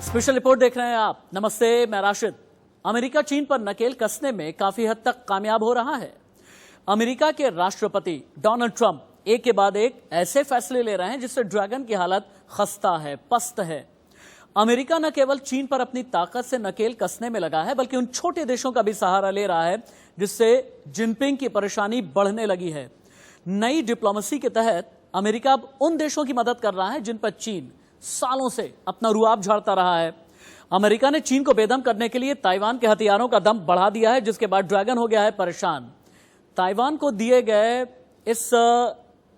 Special report देख रहे हैं आप। नमस्ते, मैं राशिद। अमेरिका चीन पर नकेल कसने में काफी हद तक कामयाब हो रहा है। अमेरिका के राष्ट्रपति डोनाल्ड ट्रंप एक के बाद एक ऐसे फैसले ले रहे हैं जिससे ड्रैगन की हालत खस्ता है, पस्त है। अमेरिका न केवल चीन पर अपनी ताकत से नकेल कसने में लगा है, बल्कि उन छोटे देशों का भी सहारा ले रहा है जिससे जिनपिंग की परेशानी बढ़ने लगी है। नई डिप्लोमेसी के तहत अमेरिका अब उन देशों की मदद कर रहा है जिन पर चीन सालों से अपना रुआब झाड़ता रहा है। अमेरिका ने चीन को बेदम करने के लिए ताइवान के हथियारों का दम बढ़ा दिया है, जिसके बाद ड्रैगन हो गया है परेशान। ताइवान को दिए गए इस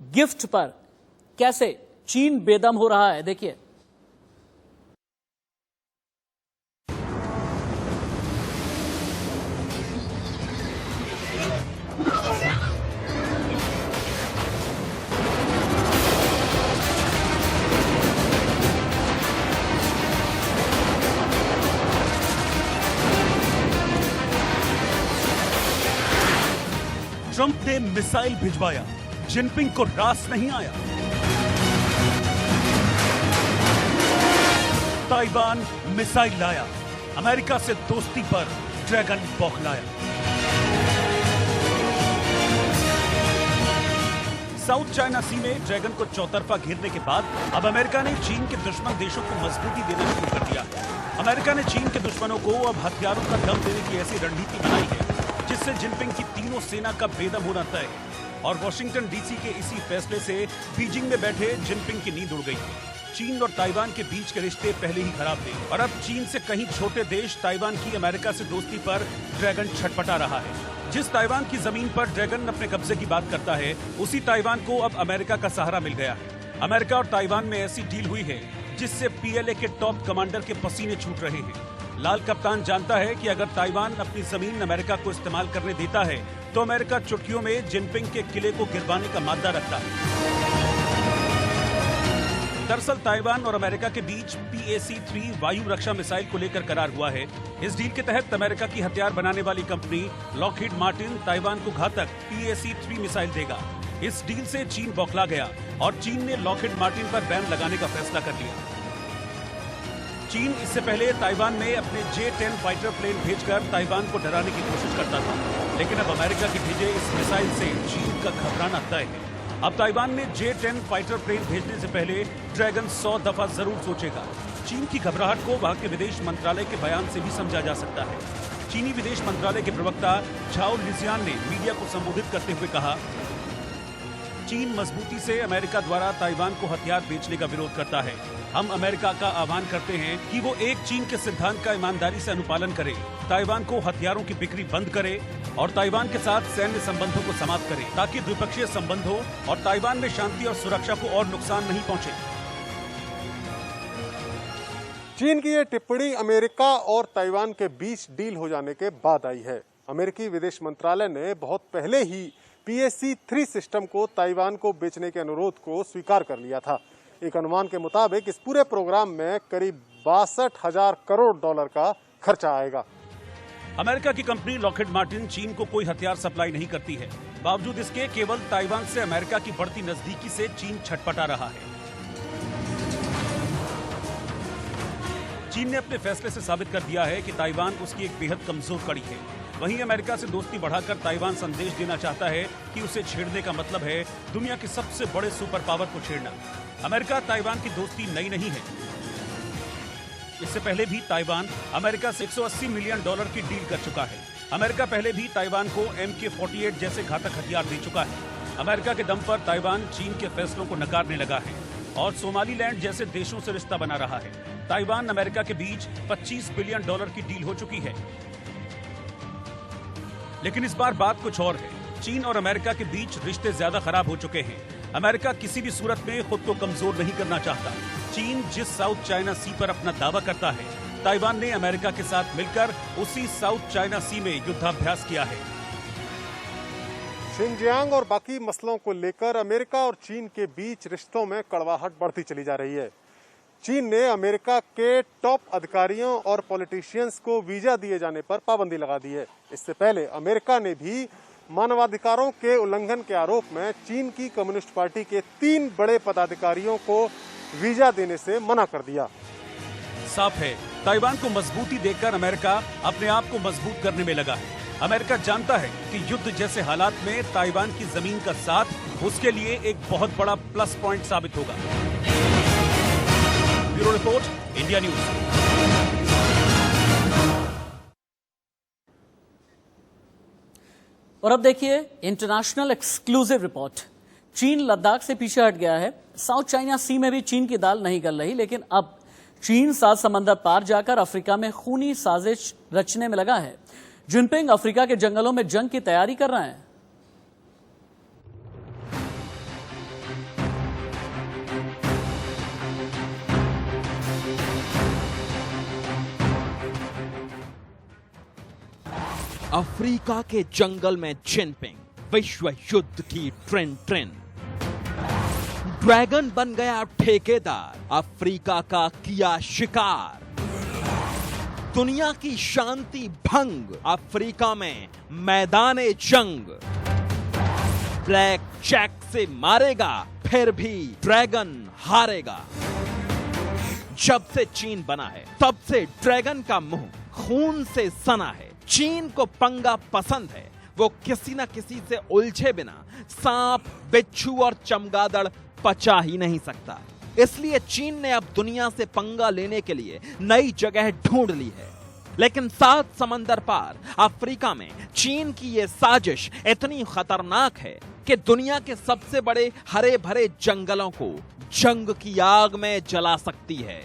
गिफ्ट पर कैसे चीन बेदम हो रहा है, देखिए। ट्रंप ने मिसाइल भिजवाया, जिनपिंग को रास नहीं आया। ताइवान मिसाइल लाया, अमेरिका से दोस्ती पर ड्रैगन बौखलाया। साउथ चाइना सी में ड्रैगन को चौतरफा घेरने के बाद अब अमेरिका ने चीन के दुश्मन देशों को मजबूती देना शुरू कर दिया। अमेरिका ने चीन के दुश्मनों को अब हथियारों का दम देने की ऐसी रणनीति बनाई है जिससे जिनपिंग की तीनों सेना का बेदम होना तय है। और वॉशिंगटन डीसी के इसी फैसले से बीजिंग में बैठे जिनपिंग की नींद उड़ गई है। चीन और ताइवान के बीच के रिश्ते पहले ही खराब थे और अब चीन से कहीं छोटे देश ताइवान की अमेरिका से दोस्ती पर ड्रैगन छटपटा रहा है। जिस ताइवान की जमीन पर ड्रैगन अपने कब्जे की बात करता है, उसी ताइवान को अब अमेरिका का सहारा मिल गया है। अमेरिका और ताइवान में ऐसी डील हुई है जिससे पीएलए के टॉप कमांडर के पसीने छूट रहे हैं। लाल कप्तान जानता है कि अगर ताइवान अपनी जमीन अमेरिका को इस्तेमाल करने देता है तो अमेरिका चुटकियों में जिनपिंग के किले को गिरवाने का मादा रखता है। दरअसल ताइवान और अमेरिका के बीच PAC-3 वायु रक्षा मिसाइल को लेकर करार हुआ है। इस डील के तहत अमेरिका की हथियार बनाने वाली कंपनी लॉकहीड मार्टिन ताइवान को घातक PAC-3 मिसाइल देगा। इस डील से चीन बौखला गया और चीन ने लॉकहीड मार्टिन पर बैन लगाने का फैसला कर लिया। चीन इससे पहले ताइवान में अपने J-10 फाइटर प्लेन भेजकर ताइवान को डराने की कोशिश करता था, लेकिन अब अमेरिका के भेजे इस मिसाइल से चीन का घबराना तय है। अब ताइवान में J-10 फाइटर प्लेन भेजने से पहले ड्रैगन 100 दफा जरूर सोचेगा। चीन की घबराहट को वहां के विदेश मंत्रालय के बयान से भी समझा जा सकता है। चीनी विदेश मंत्रालय के प्रवक्ता झाओ लिजियान ने मीडिया को संबोधित करते हुए कहा, चीन मजबूती से अमेरिका द्वारा ताइवान को हथियार बेचने का विरोध करता है। हम अमेरिका का आह्वान करते हैं कि वो एक चीन के सिद्धांत का ईमानदारी से अनुपालन करे, ताइवान को हथियारों की बिक्री बंद करे और ताइवान के साथ सैन्य संबंधों को समाप्त करे ताकि द्विपक्षीय संबंधों और ताइवान में शांति और सुरक्षा को और नुकसान नहीं पहुंचे। चीन की ये टिप्पणी अमेरिका और ताइवान के बीच डील हो जाने के बाद आई है। अमेरिकी विदेश मंत्रालय ने बहुत पहले ही PAC-3 सिस्टम को ताइवान को बेचने के अनुरोध को स्वीकार कर लिया था। एक अनुमान के मुताबिक इस पूरे प्रोग्राम में करीब 62,000 करोड़ डॉलर का खर्चा आएगा। अमेरिका की कंपनी लॉकहीड मार्टिन चीन को कोई हथियार सप्लाई नहीं करती है। बावजूद इसके केवल ताइवान से अमेरिका की बढ़ती नजदीकी से चीन छटपटा रहा है। चीन ने अपने फैसले से साबित कर दिया है कि ताइवान उसकी एक बेहद कमजोर कड़ी है। वहीं अमेरिका से दोस्ती बढ़ाकर ताइवान संदेश देना चाहता है कि उसे छेड़ने का मतलब है दुनिया के सबसे बड़े सुपर पावर को छेड़ना। अमेरिका ताइवान की दोस्ती नई नहीं है। इससे पहले भी ताइवान अमेरिका से $180 मिलियन की डील कर चुका है। अमेरिका पहले भी ताइवान को MK-48 जैसे घातक हथियार दे चुका है। अमेरिका के दम पर ताइवान चीन के फैसलों को नकारने लगा है और सोमालीलैंड जैसे देशों से रिश्ता बना रहा है। ताइवान अमेरिका के बीच $25 बिलियन की डील हो चुकी है। लेकिन इस बार बात कुछ और है। चीन और अमेरिका के बीच रिश्ते ज्यादा खराब हो चुके हैं। अमेरिका किसी भी सूरत में खुद को कमजोर नहीं करना चाहता। चीन जिस साउथ चाइना सी पर अपना दावा करता है, ताइवान ने अमेरिका के साथ मिलकर उसी साउथ चाइना सी में युद्धाभ्यास किया है। शिनजियांग और बाकी मसलों को लेकर अमेरिका और चीन के बीच रिश्तों में कड़वाहट बढ़ती चली जा रही है। चीन ने अमेरिका के टॉप अधिकारियों और पॉलिटिशियंस को वीजा दिए जाने पर पाबंदी लगा दी है। इससे पहले अमेरिका ने भी मानवाधिकारों के उल्लंघन के आरोप में चीन की कम्युनिस्ट पार्टी के 3 बड़े पदाधिकारियों को वीजा देने से मना कर दिया। साफ है, ताइवान को मजबूती देकर अमेरिका अपने आप को मजबूत करने में लगा है। अमेरिका जानता है कि युद्ध जैसे हालात में ताइवान की जमीन का साथ उसके लिए एक बहुत बड़ा प्लस पॉइंट साबित होगा। Bureau report, India news. और अब देखिए इंटरनेशनल एक्सक्लूसिव रिपोर्ट। चीन लद्दाख से पीछे हट गया है। साउथ चाइना सी में भी चीन की दाल नहीं गल रही, लेकिन अब चीन 7 समंदर पार जाकर अफ्रीका में खूनी साजिश रचने में लगा है। जिनपिंग अफ्रीका के जंगलों में जंग की तैयारी कर रहे हैं। अफ्रीका के जंगल में जिनपिंग विश्व युद्ध की ट्रेन। ड्रैगन बन गया ठेकेदार, अफ्रीका का किया शिकार। दुनिया की शांति भंग, अफ्रीका में मैदाने जंग। ब्लैक जैक से मारेगा, फिर भी ड्रैगन हारेगा। जब से चीन बना है, तब से ड्रैगन का मुंह खून से सना है। चीन को पंगा पसंद है। वो किसी न किसी से उलझे बिना सांप, बिच्छू और चमगादड़ पचा ही नहीं सकता। इसलिए चीन ने अब दुनिया से पंगा लेने के लिए नई जगह ढूंढ ली है। लेकिन 7 समंदर पार अफ्रीका में चीन की यह साजिश इतनी खतरनाक है कि दुनिया के सबसे बड़े हरे भरे जंगलों को जंग की आग में जला सकती है।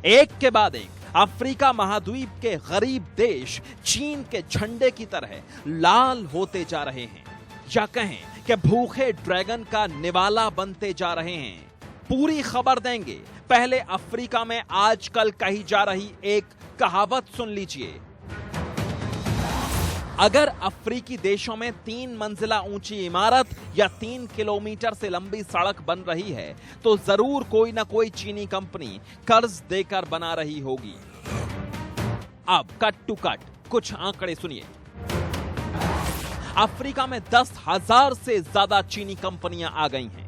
एक के बाद एक अफ्रीका महाद्वीप के गरीब देश चीन के झंडे की तरह लाल होते जा रहे हैं, या कहें कि भूखे ड्रैगन का निवाला बनते जा रहे हैं। पूरी खबर देंगे। पहले अफ्रीका में आजकल कही जा रही एक कहावत सुन लीजिए। अगर अफ्रीकी देशों में 3 मंजिला ऊंची इमारत या 3 किलोमीटर से लंबी सड़क बन रही है, तो जरूर कोई ना कोई चीनी कंपनी कर्ज देकर बना रही होगी। अब कट टू कट कुछ आंकड़े सुनिए। अफ्रीका में 10,000 से ज्यादा चीनी कंपनियां आ गई हैं।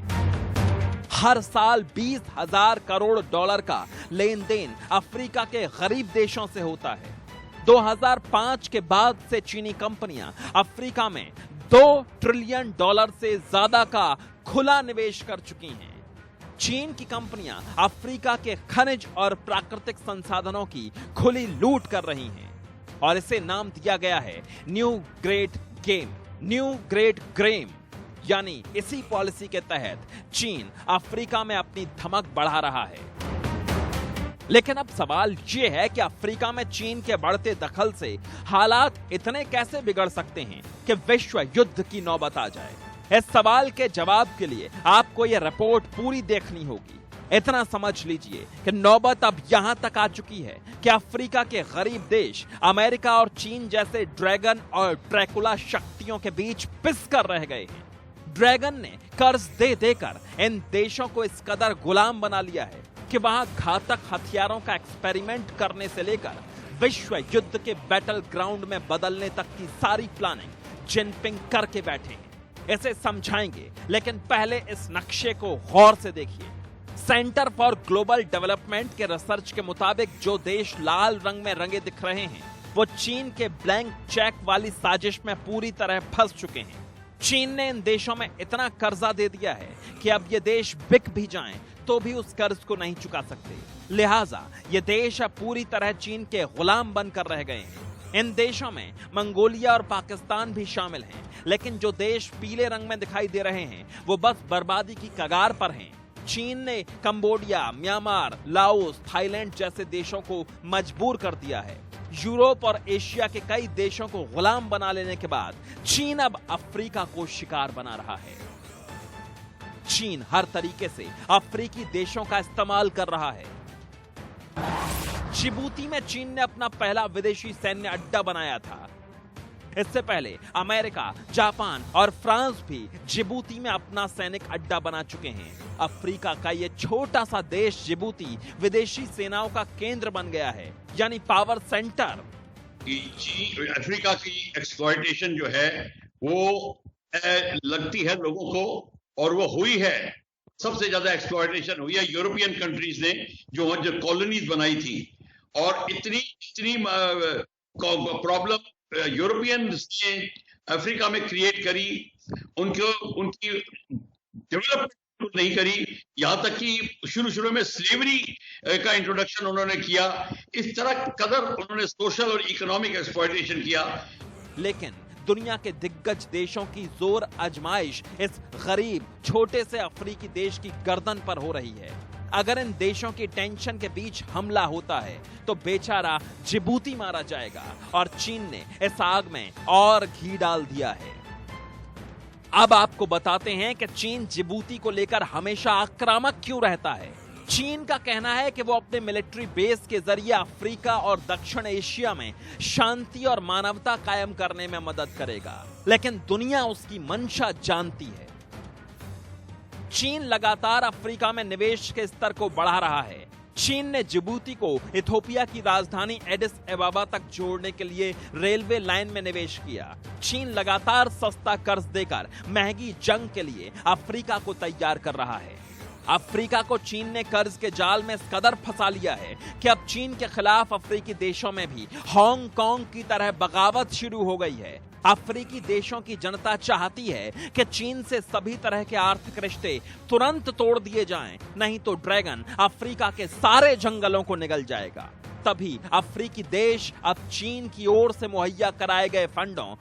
हर साल 20,000 करोड़ डॉलर का लेन देन अफ्रीका के गरीब देशों से होता है। 2005 के बाद से चीनी कंपनियां अफ्रीका में $2 ट्रिलियन से ज्यादा का खुला निवेश कर चुकी हैं। चीन की कंपनियां अफ्रीका के खनिज और प्राकृतिक संसाधनों की खुली लूट कर रही हैं, और इसे नाम दिया गया है new great game, new great game. यानी इसी पॉलिसी के तहत चीन अफ्रीका में अपनी धमक बढ़ा रहा है। लेकिन अब सवाल यह है कि अफ्रीका में चीन के बढ़ते दखल से हालात इतने कैसे बिगड़ सकते हैं कि विश्व युद्ध की नौबत आ जाए। इस सवाल के जवाब के लिए आपको यह रिपोर्ट पूरी देखनी होगी। इतना समझ लीजिए कि नौबत अब यहां तक आ चुकी है कि अफ्रीका के गरीब देश अमेरिका और चीन जैसे ड्रैगन और ड्रैकुला शक्तियों के बीच पिस कर रह गए हैं। ड्रैगन ने कर्ज दे देकर इन देशों को इस कदर गुलाम बना लिया है कि वहां घातक हथियारों का एक्सपेरिमेंट करने से लेकर विश्व युद्ध के बैटल ग्राउंड में बदलने तक की सारी प्लानिंग जिनपिंग करके बैठे हैं। इसे समझाएंगे, लेकिन पहले इस नक्शे को गौर से देखिए। सेंटर फॉर ग्लोबल डेवलपमेंट के रिसर्च के मुताबिक जो देश लाल रंग में रंगे दिख रहे हैं, वो चीन के ब्लैंक चेक वाली साजिश में पूरी तरह फंस चुके हैं। चीन ने इन देशों में इतना कर्जा दे दिया है कि अब ये देश बिक भी जाएं तो भी उस कर्ज को नहीं चुका सकते। लिहाजा ये देश अब पूरी तरह चीन के गुलाम बनकर रह गए हैं। इन देशों में मंगोलिया और पाकिस्तान भी शामिल हैं, लेकिन जो देश पीले रंग में दिखाई दे रहे हैं वो बस बर्बादी की कगार पर हैं। चीन ने कंबोडिया, म्यांमार, लाओस, थाईलैंड जैसे देशों को मजबूर कर दिया है। यूरोप और एशिया के कई देशों को गुलाम बना लेने के बाद चीन अब अफ्रीका को शिकार बना रहा है। चीन हर तरीके से अफ्रीकी देशों का इस्तेमाल कर रहा है। जिबूती में चीन ने अपना पहला विदेशी सैन्य अड्डा बनाया था। इससे पहले अमेरिका, जापान और फ्रांस भी जिबूती में अपना सैनिक अड्डा बना चुके हैं। अफ्रीका का ये छोटा सा देश जिबूती विदेशी सेनाओं का केंद्र बन गया है, यानी पावर सेंटर। अफ्रीका की एक्सप्लॉयटेशन जो है वो लगती है लोगों को, और वो हुई है। सबसे ज्यादा एक्सप्लॉयटेशन हुई है यूरोपियन कंट्रीज ने, जो कॉलोनीज बनाई थी। और इतनी प्रॉब्लम यूरोपियन ने अफ्रीका में क्रिएट करी, उनकी डेवलपमेंट नहीं करी, यहां तक कि शुरू में स्लेवरी का इंट्रोडक्शन उन्होंने किया। इस तरह कदर उन्होंने सोशल और इकोनॉमिक एक्सप्लॉयटेशन किया। लेकिन दुनिया के दिग्गज देशों की जोर आजमाइश इस गरीब छोटे से अफ्रीकी देश की गर्दन पर हो रही है। अगर इन देशों की टेंशन के बीच हमला होता है तो बेचारा जिबूती मारा जाएगा, और चीन ने इस आग में और घी डाल दिया है। अब आपको बताते हैं कि चीन जिबूती को लेकर हमेशा आक्रामक क्यों रहता है। चीन का कहना है कि वो अपने मिलिट्री बेस के जरिए अफ्रीका और दक्षिण एशिया में शांति और मानवता कायम करने में मदद करेगा, लेकिन दुनिया उसकी मंशा जानती है। चीन लगातार अफ्रीका में निवेश के स्तर को बढ़ा रहा है। चीन ने जिबूती को इथोपिया की राजधानी एडिस एबाबा तक जोड़ने के लिए रेलवे लाइन में निवेश किया। चीन लगातार सस्ता कर्ज देकर महंगी जंग के लिए अफ्रीका को तैयार कर रहा है। अफ्रीका को चीन ने कर्ज के जाल में इस कदर फंसा लिया है कि अब चीन के खिलाफ अफ्रीकी देशों में भी हांगकांग की तरह बगावत शुरू हो गई है। अफ्रीकी देशों की जनता चाहती है कि चीन से सभी तरह के आर्थिक रिश्ते तुरंत तोड़ दिए जाएं, नहीं तो ड्रैगन अफ्रीका के सारे जंगलों को निगल जाएगा। तभी अफ्रीकी देश अब चीन की ओर से मुहैया कराए गए फंडों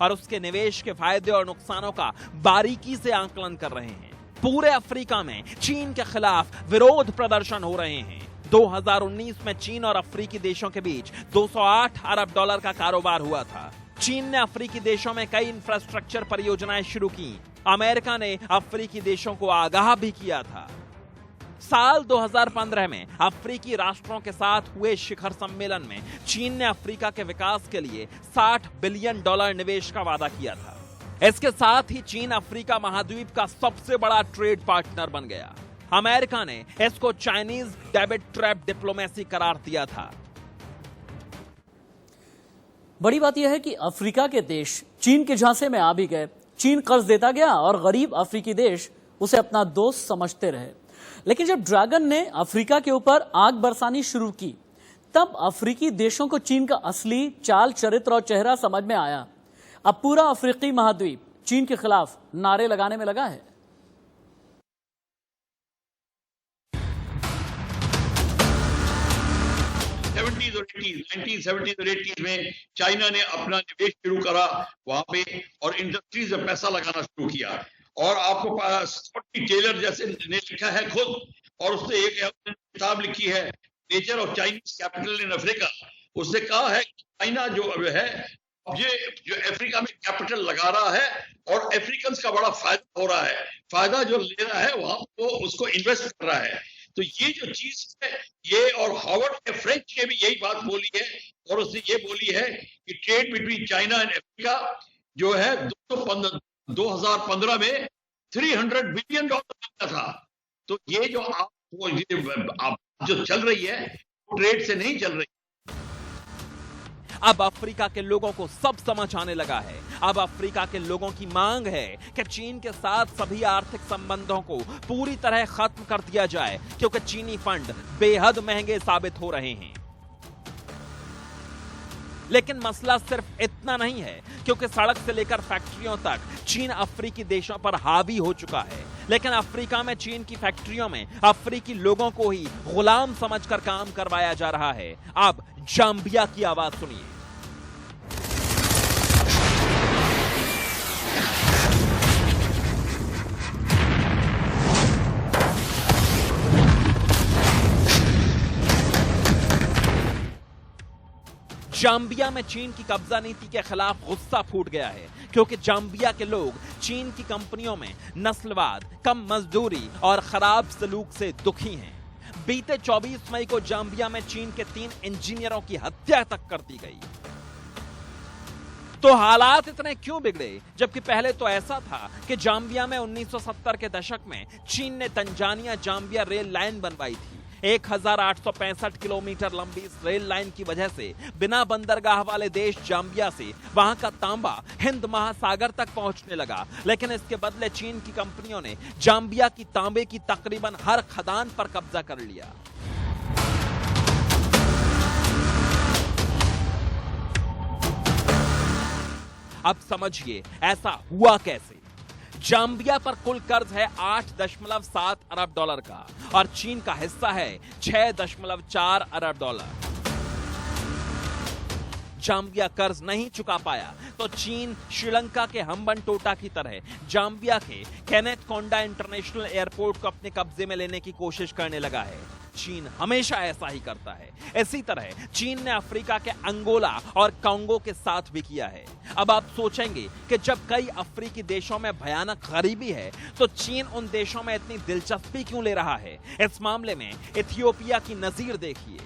और उसके निवेश के फायदे और नुकसानों का बारीकी से आकलन कर रहे हैं। पूरे अफ्रीका में चीन के खिलाफ विरोध प्रदर्शन हो रहे हैं। 2019 में चीन और अफ्रीकी देशों के बीच 208 अरब डॉलर का कारोबार हुआ था। चीन ने अफ्रीकी देशों में कई इंफ्रास्ट्रक्चर परियोजनाएं शुरू की। अमेरिका ने अफ्रीकी देशों को आगाह भी किया था। साल 2015 में अफ्रीकी राष्ट्रों के साथ हुए शिखर सम्मेलन में चीन ने अफ्रीका के विकास के लिए $60 बिलियन निवेश का वादा किया था। इसके साथ ही चीन अफ्रीका महाद्वीप का सबसे बड़ा ट्रेड पार्टनर बन गया। अमेरिका ने इसको चाइनीज डेबिट ट्रैप डिप्लोमेसी करार दिया था। बड़ी बात यह है कि अफ्रीका के देश चीन के झांसे में आ भी गए। चीन कर्ज देता गया और गरीब अफ्रीकी देश उसे अपना दोस्त समझते रहे। लेकिन जब ड्रैगन ने अफ्रीका के ऊपर आग बरसानी शुरू की, तब अफ्रीकी देशों को चीन का असली चाल चरित्र और चेहरा समझ में आया। अब पूरा अफ्रीकी महाद्वीप चीन के खिलाफ नारे लगाने में लगा है। और 1970s और 80s में चाइना ने अपना निवेश शुरू करा वहां पे और इंडस्ट्रीज में पैसा लगाना शुरू किया। और आपको स्कॉटी टेलर जैसे ने लिखा है खुद, और उसने एक किताब लिखी है nature of Chinese capital in Africa. उसने कहा है कि चाइना जो है ये जो अफ्रीका में कैपिटल लगा रहा है और अफ्रीकन का बड़ा फायदा हो रहा है, फायदा जो ले रहा है वहां वो उसको इन्वेस्ट कर रहा है। तो ये जो चीज है ये, और हार्वर्ड फ्रेंच ने भी यही बात बोली है, और उसने ये बोली है कि trade between China and Africa जो है 2015 में $300 बिलियन का था। तो ये जो आप जो चल रही है ट्रेड से नहीं चल रही। अब अफ्रीका के लोगों को सब समझ आने लगा है। अब अफ्रीका के लोगों की मांग है कि चीन के साथ सभी आर्थिक संबंधों को पूरी तरह खत्म कर दिया जाए, क्योंकि चीनी फंड बेहद महंगे साबित हो रहे हैं। लेकिन मसला सिर्फ इतना नहीं है, क्योंकि सड़क से लेकर फैक्ट्रियों तक चीन अफ्रीकी देशों पर हावी हो चुका है। लेकिन अफ्रीका में चीन की फैक्ट्रियों में अफ्रीकी लोगों को ही गुलाम समझकर काम करवाया जा रहा है। अब जाम्बिया की आवाज सुनिए। जाम्बिया में चीन की कब्जा नीति के खिलाफ गुस्सा फूट गया है, क्योंकि जाम्बिया के लोग चीन की कंपनियों में नस्लवाद, कम मजदूरी और खराब सलूक से दुखी हैं। बीते 24 मई को जाम्बिया में चीन के 3 इंजीनियरों की हत्या तक कर दी गई। तो हालात इतने क्यों बिगड़े, जबकि पहले तो ऐसा था कि जाम्बिया में 1970 के दशक में चीन ने तंजानिया जाम्बिया रेल लाइन बनवाई थी। 1865 किलोमीटर लंबी इस रेल लाइन की वजह से बिना बंदरगाह वाले देश जाम्बिया से वहां का तांबा हिंद महासागर तक पहुंचने लगा। लेकिन इसके बदले चीन की कंपनियों ने जाम्बिया की तांबे की तकरीबन हर खदान पर कब्जा कर लिया। अब समझिए ऐसा हुआ कैसे। जाम्बिया पर कुल कर्ज है 8.7 अरब डॉलर का और चीन का हिस्सा है 6.4 अरब डॉलर। जाम्बिया कर्ज नहीं चुका पाया तो चीन श्रीलंका के हम्बनटोटा की तरह जाम्बिया के केनेथ कोंडा इंटरनेशनल एयरपोर्ट को अपने कब्जे में लेने की कोशिश करने लगा है। चीन हमेशा ऐसा ही करता है। इसी तरह चीन ने अफ्रीका के अंगोला और कांगो के साथ भी किया है। अब आप सोचेंगे कि जब कई अफ्रीकी देशों में भयानक गरीबी है तो चीन उन देशों में इतनी दिलचस्पी क्यों ले रहा है। इस मामले में इथियोपिया की नजीर देखिए।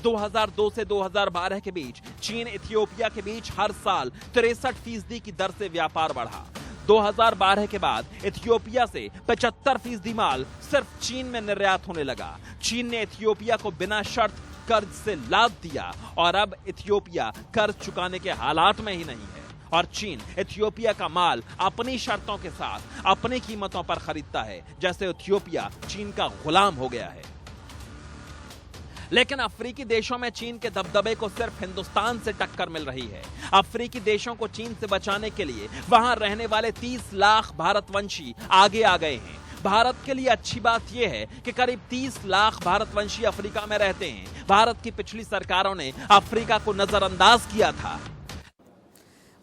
2002 से 2012 के बीच चीन इथियोपिया के बीच हर साल 63% की दर से व्यापार बढ़ा। 2012 के बाद इथियोपिया से 75% माल सिर्फ चीन में निर्यात होने लगा। चीन ने इथियोपिया को बिना शर्त कर्ज से लाद दिया और अब इथियोपिया कर्ज चुकाने के हालात में ही नहीं है और चीन इथियोपिया का माल अपनी शर्तों के साथ अपनी कीमतों पर खरीदता है, जैसे इथियोपिया चीन का गुलाम हो गया है। लेकिन अफ्रीकी देशों में चीन के दबदबे को सिर्फ हिंदुस्तान से टक्कर मिल रही है। अफ्रीकी देशों को चीन से बचाने के लिए वहां रहने वाले 30 लाख भारतवंशी आगे आ गए हैं। भारत के लिए अच्छी बात यह है कि करीब 30 लाख भारतवंशी अफ्रीका में रहते हैं। भारत की पिछली सरकारों ने अफ्रीका को नजरअंदाज किया था।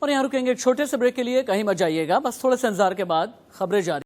और यहां रुकेंगे छोटे से ब्रेक के लिए, कहीं मत जाइएगा, बस थोड़े से इंतजार के बाद खबरें जारी।